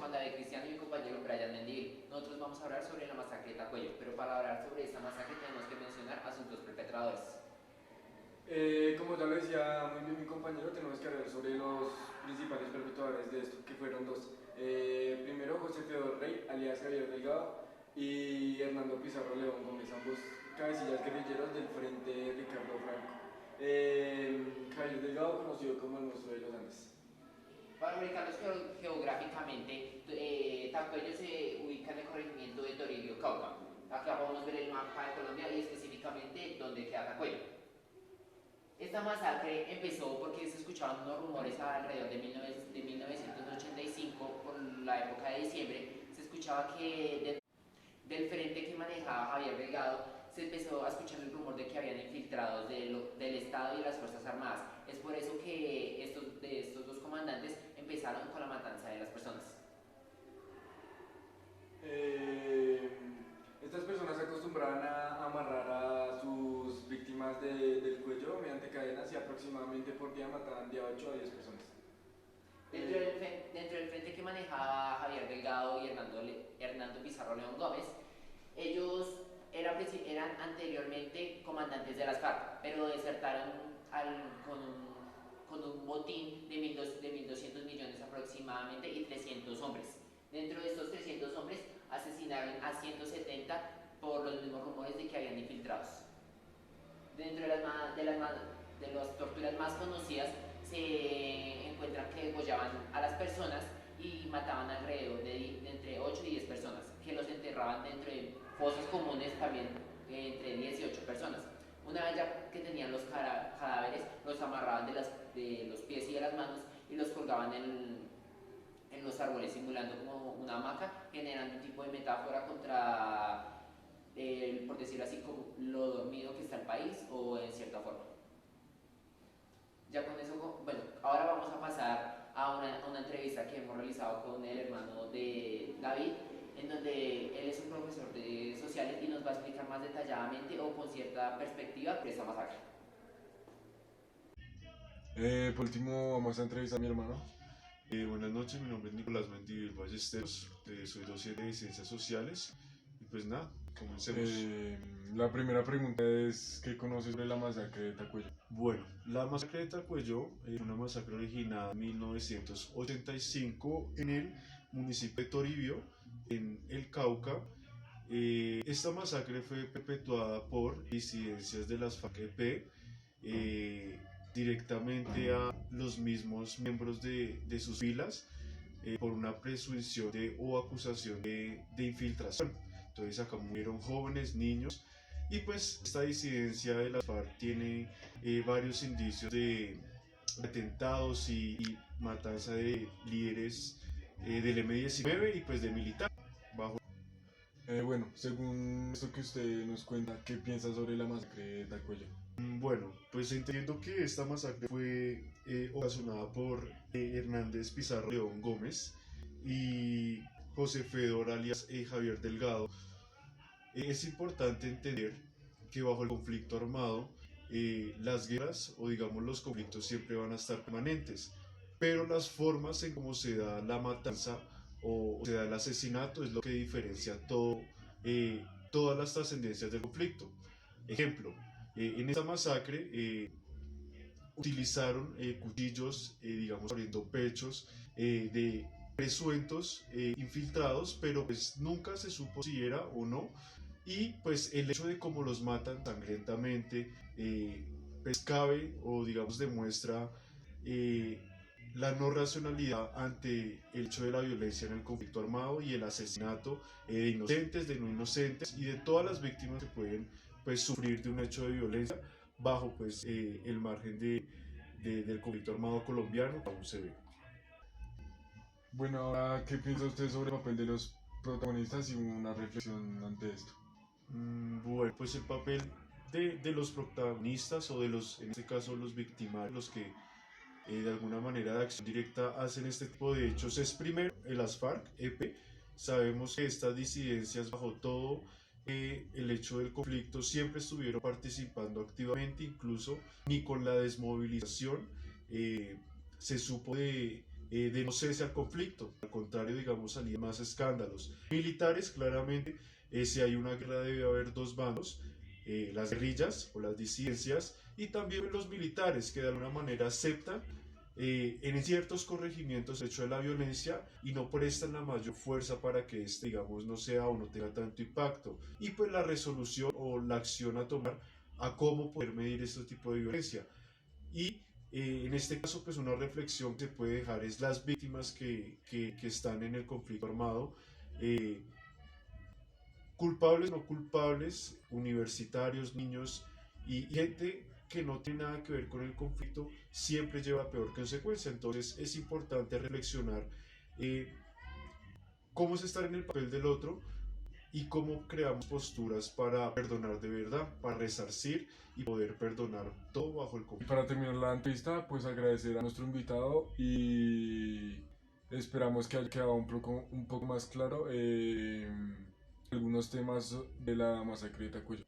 Juan David Cristiano y mi compañero Brian Mendivil. Nosotros vamos a hablar sobre la masacre de Tacuello, pero para hablar sobre esta masacre tenemos que mencionar a sus dos perpetradores. Como ya lo decía muy bien mi compañero, tenemos que hablar sobre los principales perpetradores de esto, que fueron dos. Primero, José Fedor Rey, alias Javier Delgado, y Hernando Pizarro León Gómez, ambos cabecillas guerrilleros del Frente Ricardo Franco. Javier Delgado, conocido como el monstruo de los Andes. Para ubicarlos geográficamente, Tacuello se ubica en el corregimiento de Toribio, Cauca. Acá podemos ver el mapa de Colombia y específicamente dónde queda Tacuello. Esta masacre empezó porque se escuchaban unos rumores alrededor de 1985, por la época de diciembre. Se escuchaba que del frente que manejaba Javier Delgado se empezó a escuchar el rumor de que habían infiltrados del Estado y las Fuerzas Armadas. Es por eso que estos dos comandantes empezaron con la matanza de las personas. Estas personas se acostumbraban a amarrar a sus víctimas del cuello mediante cadenas y aproximadamente por día mataban de 8 a 10 personas. Dentro del frente que manejaba Javier Delgado y Hernando Pizarro León Gómez, ellos eran anteriormente comandantes de las FARC, pero desertaron con un botín de 1.200 millones aproximadamente y 300 hombres. Dentro de estos 300 hombres asesinaron a 170 por los mismos rumores de que habían infiltrados. Dentro de las torturas más conocidas se encuentran que degollaban a las personas y mataban alrededor de entre 8 y 10 personas, que los enterraban dentro de fosas comunes también entre 10 y 8 personas. Una vez ya que tenían los cadáveres, los amarraban de los pies y de las manos y los colgaban en los árboles, simulando como una hamaca, generando un tipo de metáfora contra, por decirlo así, como lo dormido que está el país o en cierta forma. Ya con eso, bueno, ahora vamos a pasar a una entrevista que hemos realizado con el hermano de David, en donde él es un profesor de sociales y nos va a explicar más detalladamente o con cierta perspectiva de esta masacre. Por último, vamos a entrevistar a mi hermano. Buenas noches, mi nombre es Nicolás Mendivil Ballesteros, soy docente de Ciencias Sociales y pues nada, comencemos. La primera pregunta es, ¿qué conoces sobre la masacre de Tacuello? Bueno, la masacre de Tacuello es una masacre originada en 1985 en el municipio de Toribio, en el Cauca. Esta masacre fue perpetuada por disidencias de las FARC-EP, directamente a los mismos miembros de sus filas, por una presunción o acusación de infiltración. Entonces acá murieron jóvenes, niños, y pues esta disidencia de las FARC tiene varios indicios de atentados y matanza de líderes del M-19 y pues de militares. Bueno, según esto que usted nos cuenta, ¿qué piensa sobre la masacre de Tacuello? Bueno, pues entiendo que esta masacre fue ocasionada por Hernández Pizarro León Gómez y José Fedor alias Javier Delgado. Es importante entender que bajo el conflicto armado, las guerras o digamos los conflictos siempre van a estar permanentes, pero las formas en cómo se da la matanza o se da el asesinato es lo que diferencia todas las trascendencias del conflicto. Ejemplo, en esta masacre utilizaron cuchillos, digamos, abriendo pechos de presuntos infiltrados, pero pues nunca se supo si era o no. Y pues el hecho de cómo los matan sangrentamente, pues cabe o digamos demuestra la no racionalidad ante el hecho de la violencia en el conflicto armado y el asesinato de inocentes, de no inocentes y de todas las víctimas que pueden pues sufrir de un hecho de violencia bajo pues el margen del conflicto armado colombiano que aún se ve. Bueno, ahora, ¿qué piensa usted sobre el papel de los protagonistas y una reflexión ante esto? Bueno, pues el papel de los protagonistas o de los, en este caso los victimarios, los que de alguna manera de acción directa hacen este tipo de hechos es primero el FARC-EP. Sabemos que estas disidencias bajo todo el hecho del conflicto siempre estuvieron participando activamente, incluso ni con la desmovilización se supo de no cese al conflicto, al contrario, digamos, salían más escándalos. Militares, claramente, si hay una guerra debe haber dos bandos, las guerrillas o las disidencias, y también los militares que de alguna manera aceptan en ciertos corregimientos el hecho de la violencia y no prestan la mayor fuerza para que este, digamos, no sea o no tenga tanto impacto. Y pues la resolución o la acción a tomar a cómo poder medir este tipo de violencia. Y en este caso, pues una reflexión que se puede dejar es las víctimas que están en el conflicto armado, eh, culpables, no culpables, universitarios, niños y gente que no tiene nada que ver con el conflicto, siempre lleva a peor consecuencia. Entonces es importante reflexionar eh, cómo es estar en el papel del otro y cómo creamos posturas para perdonar de verdad, para resarcir y poder perdonar todo bajo el Y conflicto. para terminar la entrevista, pues agradecer a nuestro invitado y esperamos que haya quedado un poco más claro algunos temas de la masacre de Tacuyo.